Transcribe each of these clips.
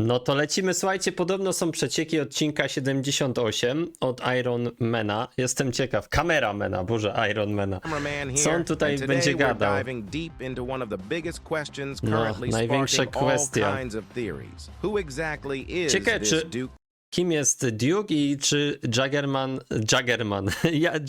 No to lecimy, słuchajcie, podobno są przecieki odcinka 78 od Ironmana. Jestem ciekaw, Kameramana, boże, Ironmana. Co on tutaj będzie gadał? No, największa kwestia. Ciekawe, czy kim jest Duke i czy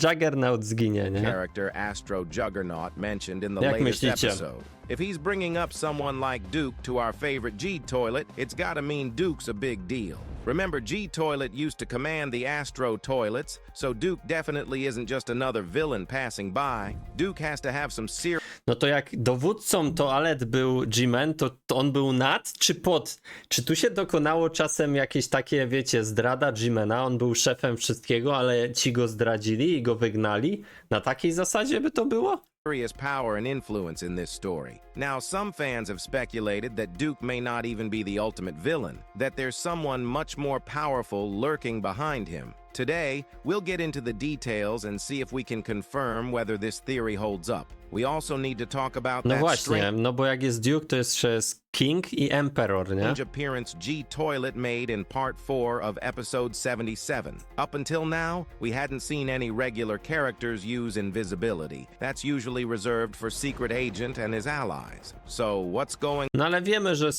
Juggernaut zginie, nie? Character Astro Juggernaut mentioned in the Jak latest myślicie? episode. If he's bringing up someone like Duke to our favorite G-Toilet, it's gotta mean Duke's a big deal. Remember, G-Toilet used to command the Astro toilets, so Duke definitely isn't just another villain passing by. Duke has to have some serious... No to jak dowódcą toalet był Gman, to on był nad czy pod? Czy tu się dokonało czasem jakieś takie, wiecie, zdrada Gmana? On był szefem wszystkiego, ale ci go zdradzili i go wygnali? Na takiej zasadzie by to było? serious power and influence in this story. Now, some fans have speculated that Duke may not even be the ultimate villain, that there's someone much more powerful lurking behind him. Today, we'll get into the details and see if we can confirm whether this theory holds up. We also need to talk about No that właśnie, no bo jak jest Duke, to jest King i Emperor, nie? strange appearance G-Toilet made in part 4 of episode 77. Up until now, we hadn't seen any regular characters use invisibility. That's usually reserved for Secret Agent and his allies. So, what's going... No ale wiemy, że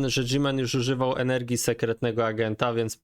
że Gman już używał energii sekretnego agenta, więc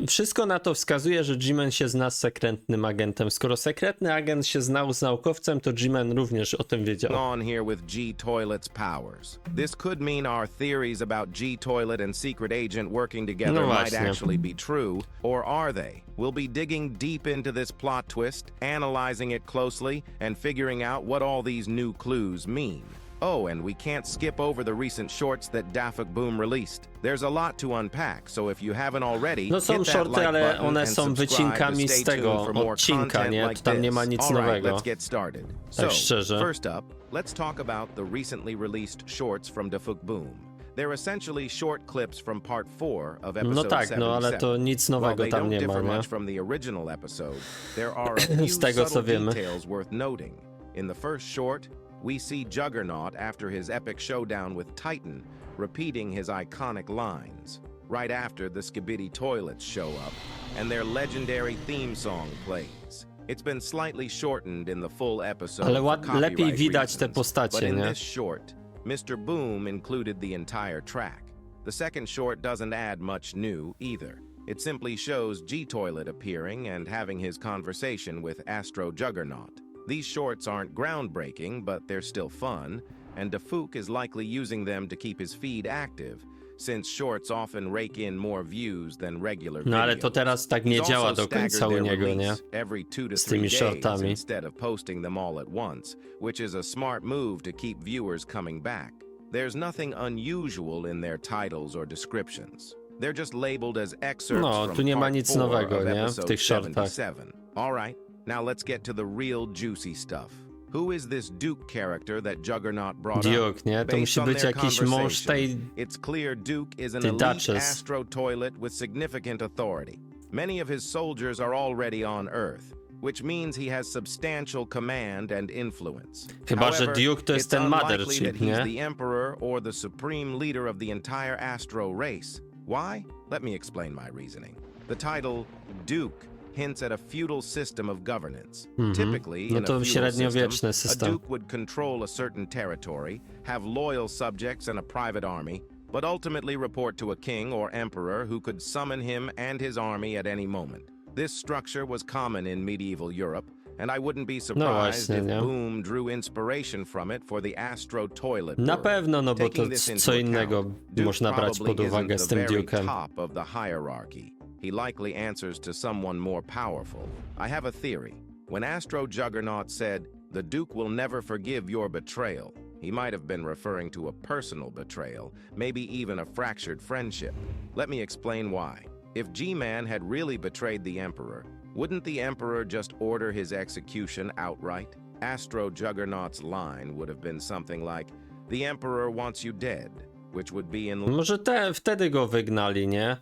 wszystko na to wskazuje, że Gman się zna z sekretnym agentem. Skoro sekretny agent się znał z naukowcem, to Gman również o tym wiedział. on here with G-Toilet's powers. This could mean our theories about G-Toilet and Secret Agent working together No might właśnie. actually be true, or are they? We'll be digging deep into this plot twist, analyzing it closely, and figuring out what all these new clues mean. Oh, and we can't skip over the recent shorts that Dafuk Boom released. There's a lot to unpack, so if you haven't already, No są hit that shorty, like ale button one and są subscribe to wycinkami stay z tego tuned for more odcinka, content nie? like Tu tam nie ma this. nic All right, nowego. let's get started. Tak szczerze. First up, let's talk about the recently released shorts from Dafuk Boom. They're essentially short clips from part 4 of episode No tak, 77. no ale to nic While nowego they tam don't nie ma, differ nie? much from the original episode, there are a few Z tego, co subtle wiemy. details worth noting. In the first short, we see Juggernaut after his epic showdown with Titan, repeating his iconic lines. Right after the Skibidi toilets show up, and their legendary theme song plays. It's been slightly shortened in the full episode Ale for copyright lepiej widać te reasons, postacie, but in nie? this short, Mr. Boom included the entire track. The second short doesn't add much new either. It simply shows G-Toilet appearing and having his conversation with Astro Juggernaut. These shorts aren't groundbreaking, but they're still fun, and Dafuk is likely using them to keep his feed active, since shorts often rake in more views than regular videos. No ale to teraz tak nie He's działa also do końca staggered u their niego, nie? release every 2 to Z 3 tymi days shortami. instead of posting them all at once, which is a smart move to keep viewers coming back. There's nothing unusual in their titles or descriptions. They're just labeled as excerpts No, from tu nie ma part nic 4 nowego, of nie? W episode tych shortach. 77. All right, now let's get to the real juicy stuff. Who is this Duke character that Juggernaut brought Duke, up? nie? To Based musi on być their jakiś mąż conversation, tej... it's clear Duke is an tej elite Duchess. Astro toilet with significant authority. Many of his soldiers are already on Earth, which means he has substantial command and influence. Chyba, że However, Duke to jest it's ten unlikely mothership, that he's nie? the emperor or the supreme leader of the entire Astro race. Why? Let me explain my reasoning. The title Duke hints at a feudal system of governance. Typically, No in a to feudal średniowieczny system, a system. duke would control a certain territory, have loyal subjects and a private army, but ultimately report to a king or emperor who could summon him and his army at any moment. This structure was common in medieval Europe, and I wouldn't be surprised właśnie, if nie? Boom drew inspiration from it for the Astro toilet. Na world. pewno, no bo to Taking this into co innego account, Duke można brać probably pod uwagę isn't z the tym very Duke'em. top of the hierarchy. He likely answers to someone more powerful. I have a theory. When Astro Juggernaut said, "The Duke will never forgive your betrayal," he might have been referring to a personal betrayal, maybe even a fractured friendship. Let me explain why. If G-Man had really betrayed the Emperor, wouldn't the Emperor just order his execution outright? Astro Juggernaut's line would have been something like, "The Emperor wants you dead," which would be in Może wtedy go wygnali, nie?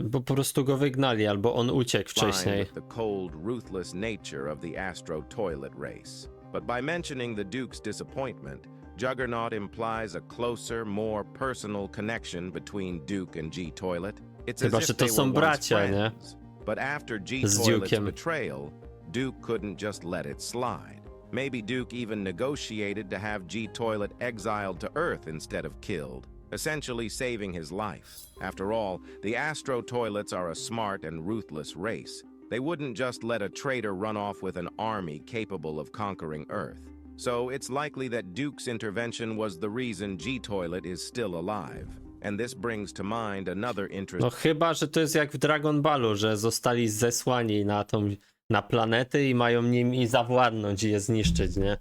Bo po prostu go wygnali, albo on uciekł line wcześniej. with the cold, ruthless nature of the Astro toilet race. But by mentioning the Duke's disappointment, Juggernaut implies a closer, more personal connection between Duke and G-Toilet. It's Chyba, as że if to they są were once bracia, nie? friends. But after Z G-Toilet's Duke'iem. betrayal, Duke couldn't just let it slide. Maybe Duke even negotiated to have G-Toilet exiled to Earth instead of killed, essentially saving his life. After all, the Astro Toilets are a smart and ruthless race. They wouldn't just let a traitor run off with an army capable of conquering Earth. So it's likely that Duke's intervention was the reason G-Toilet is still alive. And this brings to mind another No chyba, że to jest jak w Dragon Ballu, że zostali zesłani na planety i mają nimi zawładnąć i je zniszczyć, nie?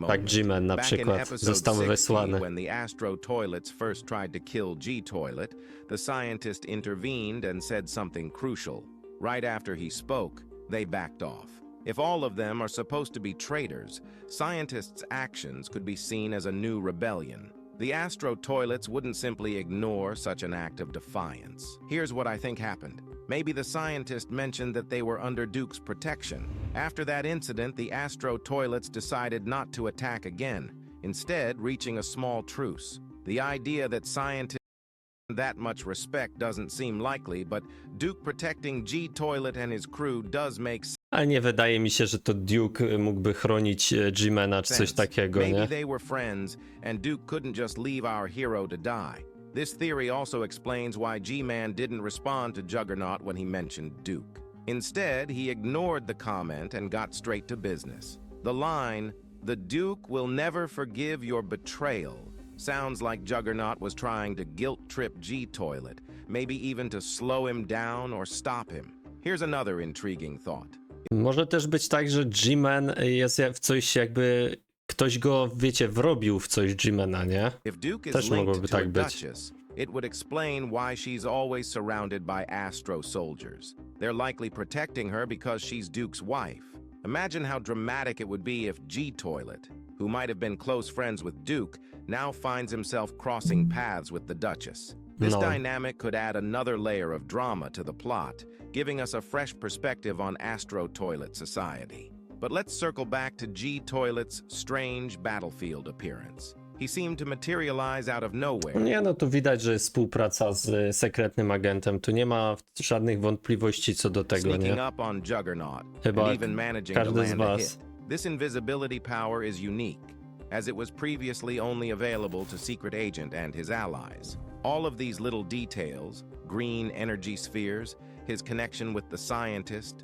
Tak Gman na Back in przykład episode został 60, wysłany. when the Astro Toilets first tried to kill G-Toilet, the scientist intervened and said something crucial. Right after he spoke, they backed off. If all of them are supposed to be traitors, scientists' actions could be seen as a new rebellion. The Astro Toilets wouldn't simply ignore such an act of defiance. Here's what I think happened. Maybe the scientist mentioned that they were under Duke's protection. After that incident, the Astro Toilets decided not to attack again, instead reaching a small truce. The idea that scientists that much respect doesn't seem likely, but Duke protecting G-Toilet and his crew does make sense. Ale nie wydaje mi się, że to Duke mógłby chronić Gmana czy coś takiego, Maybe nie? they were friends, and Duke couldn't just leave our hero to die. This theory also explains why G-Man didn't respond to Juggernaut when he mentioned Duke. Instead, he ignored the comment and got straight to business. The line, "The Duke will never forgive your betrayal," sounds like Juggernaut was trying to guilt-trip G-Toilet, maybe even to slow him down or stop him. Here's another intriguing thought. Może też być tak, że Gman jest w coś jakby... Ktoś go, wiecie, wrobił w coś Gmana, nie? If Duke Też is mogłoby linked to a tak być. Duchess, it would explain why she's always surrounded by Astro soldiers. They're likely protecting her because she's Duke's wife. Imagine how dramatic it would be if G-Toilet, who might have been close friends with Duke, now finds himself crossing paths with the Duchess. This No. dynamic could add another layer of drama to the plot, giving us a fresh perspective on Astro Toilet society. But let's circle back to G-Toilet's strange battlefield appearance. He seemed to materialize out of nowhere. Nie, no tu widać, że jest współpraca z sekretnym agentem. Tu nie ma żadnych wątpliwości co do tego, Sneaking nie? up on Juggernaut Chyba and even managing to każdy z land a was. hit. This invisibility power is unique, as it was previously only available to Secret Agent and his allies. All of these little details, green energy spheres, his connection with the scientist,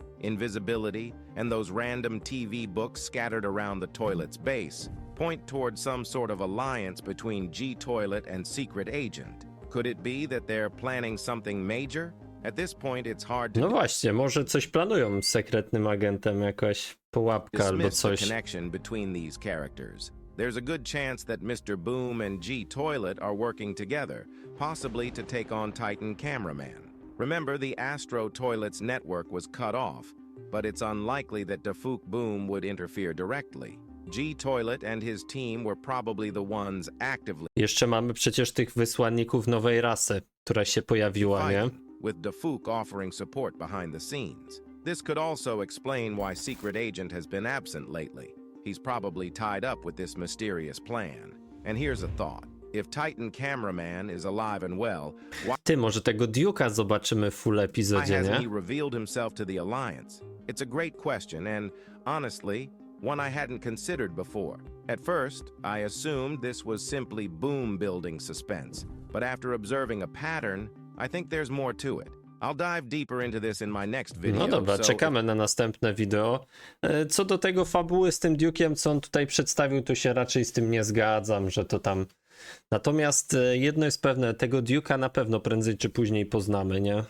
invisibility, and those random TV books scattered around the toilet's base, point towards some sort of alliance between G-Toilet and Secret Agent. Could it be that they're planning something major? At this point, it's hard to No właśnie, może coś planują z sekretnym agentem, jakaś pułapka albo dismiss the coś. connection between these characters. There's a good chance that Mr. Boom and G-Toilet are working together, possibly to take on Titan Cameraman. Remember, the Astro Toilet's network was cut off, but it's unlikely that Defuk Boom would interfere directly. G-Toilet and his team were probably the ones actively Jeszcze mamy przecież tych wysłanników nowej rasy, która się pojawiła, nie? fighting, with Defuk offering support behind the scenes. This could also explain why Secret Agent has been absent lately. He's probably tied up with this mysterious plan. And here's a thought. If Titan Cameraman is alive and well, why Ty, może tego Duke'a zobaczymy w full epizodzie, hasn't nie? he revealed himself to the Alliance? It's a great question, and honestly, one I hadn't considered before. At first, I assumed this was simply boom building suspense, but after observing a pattern, I think there's more to it. I'll dive deeper into this in my next video. No dobra, so czekamy na następne wideo. Co do tego fabuły z tym Duke'iem, co on tutaj przedstawił, to się raczej z tym nie zgadzam, że to tam... Natomiast jedno jest pewne, tego Duke'a na pewno prędzej czy później poznamy, nie?